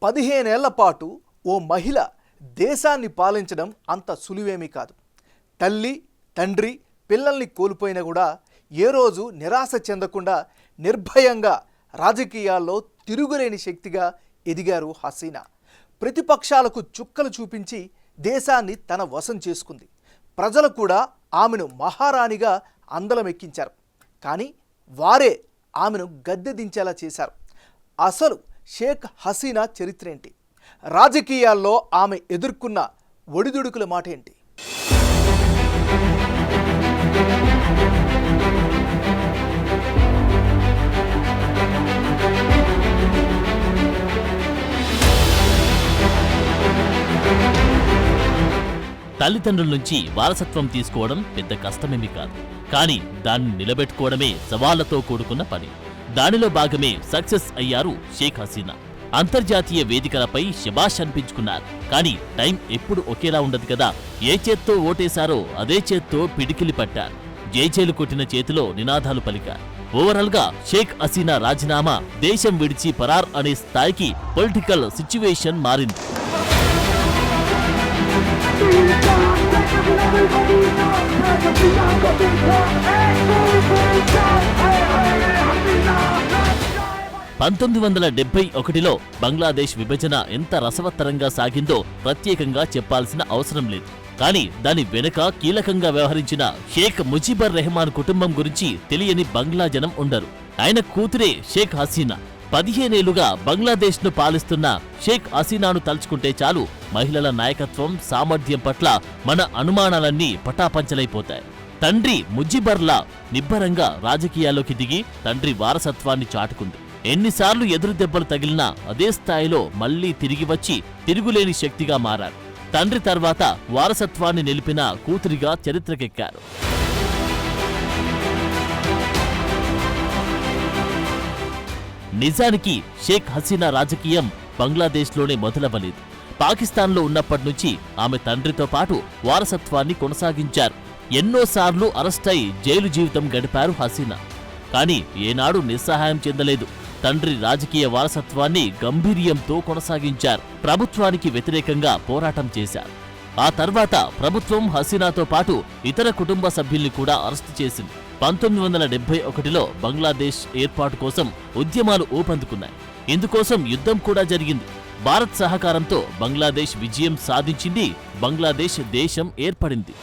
15 ఏళ్ల పాటు ఓ మహిళ దేశాన్ని పాలించడం అంత సులువేమీ కాదు. తల్లి, తండ్రి, పిల్లల్ని కోల్పోయినా కూడా ఏ రోజు నిరాశ చెందకుండా నిర్భయంగా రాజకీయాల్లో తిరుగులేని శక్తిగా ఎదిగారు హసీనా. ప్రతిపక్షాలకు చుక్కలు చూపించి దేశాన్ని తన వశం చేసుకుంది. ప్రజలు కూడా ఆమెను మహారాణిగా అందలమెక్కించారు. కానీ వారే ఆమెను గద్దె దించేలా చేశారు. అసలు షేక్ హసీనా చరిత్ర ఏంటి? రాజకీయాల్లో ఆమె ఎదుర్కొన్న ఒడిదుడుకుల మాట ఏంటి? తల్లిదండ్రుల నుంచి వారసత్వం తీసుకోవడం పెద్ద కష్టమేమీ కాదు. కానీ దాన్ని నిలబెట్టుకోవడమే సవాళ్లతో కూడుకున్న పని. దానిలో భాగమే సక్సెస్ అయ్యారు షేక్ హసీనా. అంతర్జాతీయ వేదికలపై శభాష్ అనిపించుకున్నారు. కానీ టైం ఎప్పుడు ఒకేలా ఉండదు కదా. ఏ చేత్తో ఓటేశారో అదే చేత్తో పిడికిలి పట్టారు. జైచేలు కొట్టిన చేతిలో నినాదాలు పలికారు. ఓవరాల్ గా షేక్ హసీనా రాజీనామా దేశం విడిచి పరార్ అనే స్థాయికి పొలిటికల్ సిచ్యువేషన్ మారింది. పంతొమ్మిది 1971లో బంగ్లాదేశ్ విభజన ఎంత రసవత్తరంగా సాగిందో ప్రత్యేకంగా చెప్పాల్సిన అవసరం లేదు. కానీ దాని వెనుక కీలకంగా వ్యవహరించిన షేక్ ముజిబర్ రెహమాన్ కుటుంబం గురించి తెలియని బంగ్లా జనం ఉండరు. ఆయన కూతురే షేక్ హసీనా. 15 ఏళ్లుగా బంగ్లాదేశ్ను పాలిస్తున్న షేక్ హసీనాను తలుచుకుంటే చాలు మహిళల నాయకత్వం, సామర్థ్యం పట్ల మన అనుమానాలన్నీ పటాపంచలైపోతాయి. తండ్రి ముజిబర్లా నిబ్బరంగా రాజకీయాల్లోకి దిగి తండ్రి వారసత్వాన్ని చాటుకుంది. ఎన్నిసార్లు ఎదురు దెబ్బలు తగిలినా అదే స్థాయిలో మళ్లీ తిరిగి వచ్చి తిరుగులేని శక్తిగా మారారు. తండ్రి తర్వాత వారసత్వాన్ని నిలిపిన కూతురిగా చరిత్రకెక్కారు. నిజానికి షేక్ హసీనా రాజకీయం బంగ్లాదేశ్లోనే మొదలవ్వలేదు. పాకిస్తాన్లో ఉన్నప్పటి నుంచి ఆమె తండ్రితో పాటు వారసత్వాన్ని కొనసాగించారు. ఎన్నోసార్లు అరెస్టై జైలు జీవితం గడిపారు హసీనా. కానీ ఏనాడు నిస్సహాయం చెందలేదు. తండ్రి రాజకీయ వారసత్వాన్ని గంభీర్యంతో కొనసాగించారు. ప్రభుత్వానికి వ్యతిరేకంగా పోరాటం చేశారు. ఆ తర్వాత ప్రభుత్వం హసీనాతో పాటు ఇతర కుటుంబ సభ్యుల్ని కూడా అరెస్టు చేసింది. 1971లో బంగ్లాదేశ్ ఏర్పాటు కోసం ఉద్యమాలు ఊపందుకున్నాయి. ఇందుకోసం యుద్ధం కూడా జరిగింది. భారత్ సహకారంతో బంగ్లాదేశ్ విజయం సాధించింది. బంగ్లాదేశ్ దేశం ఏర్పడింది.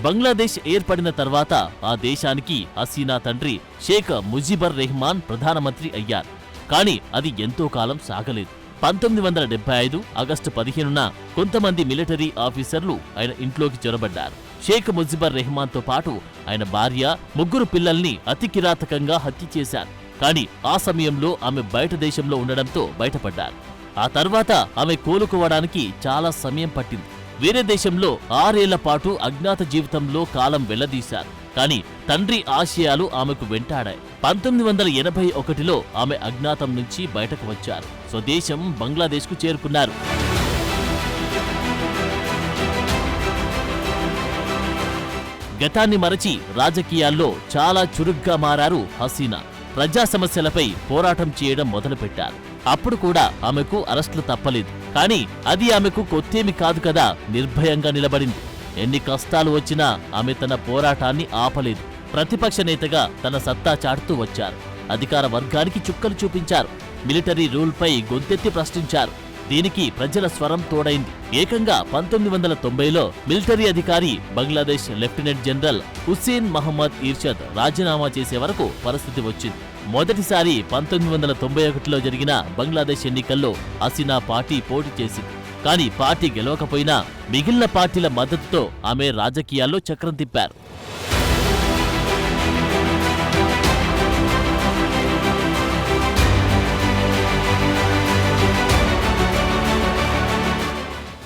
బంగ్లాదేశ్ ఏర్పడిన తర్వాత ఆ దేశానికి హసీనా తండ్రి షేక్ ముజిబర్ రెహమాన్ ప్రధానమంత్రి అయ్యారు. కానీ అది ఎంతో కాలం సాగలేదు. 1975 ఆగస్టు 15న కొంతమంది మిలిటరీ ఆఫీసర్లు ఆయన ఇంట్లోకి చొరబడ్డారు. షేక్ ముజిబర్ రెహమాన్తో పాటు ఆయన భార్య, 3 పిల్లల్ని అతి కిరాతకంగా హత్య చేశారు. కానీ ఆ సమయంలో ఆమె బయట దేశంలో ఉండడంతో బయటపడ్డారు. ఆ తర్వాత ఆమె కోలుకోవడానికి చాలా సమయం పట్టింది. వేరే దేశంలో 6 ఏళ్ల పాటు అజ్ఞాత జీవితంలో కాలం వెళ్లదీశారు. కానీ తండ్రి ఆశయాలు ఆమెకు వెంటాడాయి. 1981లో ఆమె అజ్ఞాతం నుంచి బయటకు వచ్చారు. స్వదేశం బంగ్లాదేశ్కు చేరుకున్నారు. గతాన్ని మరచి రాజకీయాల్లో చాలా చురుగ్గా మారారు హసీనా. ప్రజా సమస్యలపై పోరాటం చేయడం మొదలుపెట్టారు. అప్పుడు కూడా ఆమెకు అరెస్టులు తప్పలేదు. కానీ అది ఆమెకు కొత్తేమి కాదు కదా. నిర్భయంగా నిలబడింది. ఎన్ని కష్టాలు వచ్చినా ఆమె తన పోరాటాన్ని ఆపలేదు. ప్రతిపక్ష నేతగా తన సత్తా చాటుతూ వచ్చారు. అధికార వర్గానికి చుక్కలు చూపించారు. మిలిటరీ రూల్పై గొంతెత్తి ప్రశ్నించారు. దీనికి ప్రజల స్వరం తోడైంది. ఏకంగా 1990లో మిలిటరీ అధికారి బంగ్లాదేశ్ లెఫ్టినెంట్ జనరల్ హుస్సేన్ మహమ్మద్ ఇర్షద్ రాజీనామా చేసే వరకు పరిస్థితి వచ్చింది. మొదటిసారి 1991లో జరిగిన బంగ్లాదేశ్ ఎన్నికల్లో హసీనా పార్టీ పోటీ చేసింది. కానీ పార్టీ గెలవకపోయినా మిగిలిన పార్టీల మద్దతుతో ఆమె రాజకీయాల్లో చక్రం తిప్పారు.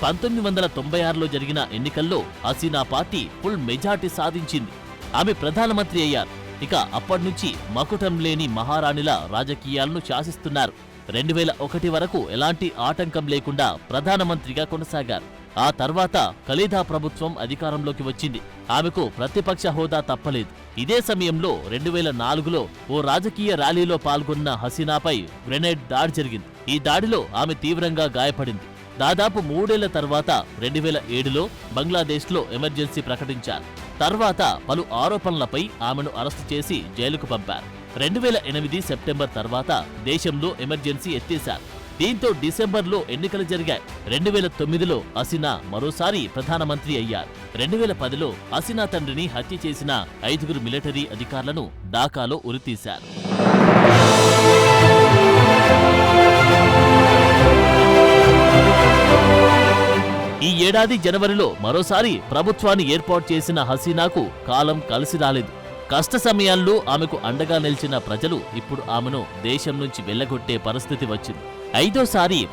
పంతొమ్మిది 1996లో జరిగిన ఎన్నికల్లో హసీనా పార్టీ ఫుల్ మెజార్టీ సాధించింది. ఆమె ప్రధానమంత్రి అయ్యారు. ఇక అప్పటినుంచి మకుటం లేని మహారాణిలా రాజకీయాలను శాసిస్తున్నారు. 2001 వరకు ఎలాంటి ఆటంకం లేకుండా ప్రధానమంత్రిగా కొనసాగారు. ఆ తర్వాత ఖలీదా ప్రభుత్వం అధికారంలోకి వచ్చింది. ఆమెకు ప్రతిపక్ష హోదా తప్పలేదు. ఇదే సమయంలో 2004లో ఓ రాజకీయ ర్యాలీలో పాల్గొన్న హసీనాపై గ్రెనేడ్ దాడి జరిగింది. ఈ దాడిలో ఆమె తీవ్రంగా గాయపడింది. దాదాపు 3 ఏళ్ల తర్వాత 2007లో బంగ్లాదేశ్లో ఎమర్జెన్సీ ప్రకటించారు. తర్వాత పలు ఆరోపణలపై ఆమెను అరెస్టు చేసి జైలుకు పంపారు. 2008 సెప్టెంబర్ తర్వాత దేశంలో ఎమర్జెన్సీ ఎత్తేశారు. దీంతో డిసెంబర్లో ఎన్నికలు జరిగాయి. 2009లో హసీనా మరోసారి ప్రధానమంత్రి అయ్యారు. 2010లో హసీనా తండ్రిని హత్య చేసిన 5 మిలిటరీ అధికారులను ఢాకాలో ఉరితీశారు. ఈ ఏడాది జనవరిలో మరోసారి ప్రభుత్వాన్ని ఏర్పాటు చేసిన హసీనాకు కాలం కలిసి రాలేదు. కష్ట సమయాల్లో ఆమెకు అండగా నిలిచిన ప్రజలు ఇప్పుడు ఆమెను దేశం నుంచి వెళ్లగొట్టే పరిస్థితి వచ్చింది. 5వ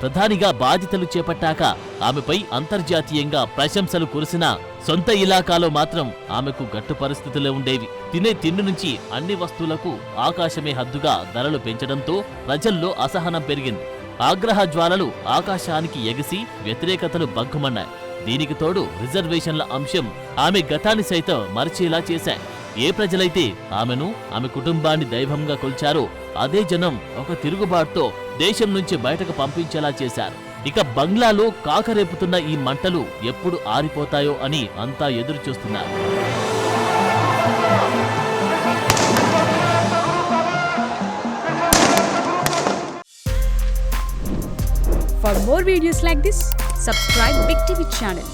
ప్రధానిగా బాధ్యతలు చేపట్టాక ఆమెపై అంతర్జాతీయంగా ప్రశంసలు కురిసినా సొంత ఇలాకాలో మాత్రం ఆమెకు గట్టు పరిస్థితులే ఉండేవి. తినే తిండి నుంచి అన్ని వస్తువులకు ఆకాశమే హద్దుగా ధరలు పెంచడంతో ప్రజల్లో అసహనం పెరిగింది. ఆగ్రహ జ్వాలలు ఆకాశానికి ఎగిసి వ్యతిరేకతలు బగ్గుమన్నాయి. దీనికి తోడు రిజర్వేషన్ల అంశం ఆమె గతాన్ని సైతం మరిచేలా చేశాయి. ఏ ప్రజలైతే ఆమెను, ఆమె కుటుంబాన్ని దైవంగా కొల్చారో అదే జనం ఒక తిరుగుబాటుతో దేశం నుంచి బయటకు పంపించేలా చేశారు. ఇక బంగ్లాలో కాకరేపుతున్న ఈ మంటలు ఎప్పుడు ఆరిపోతాయో అని అంతా ఎదురు చూస్తున్నారు. For more videos like this, subscribe Big TV channel.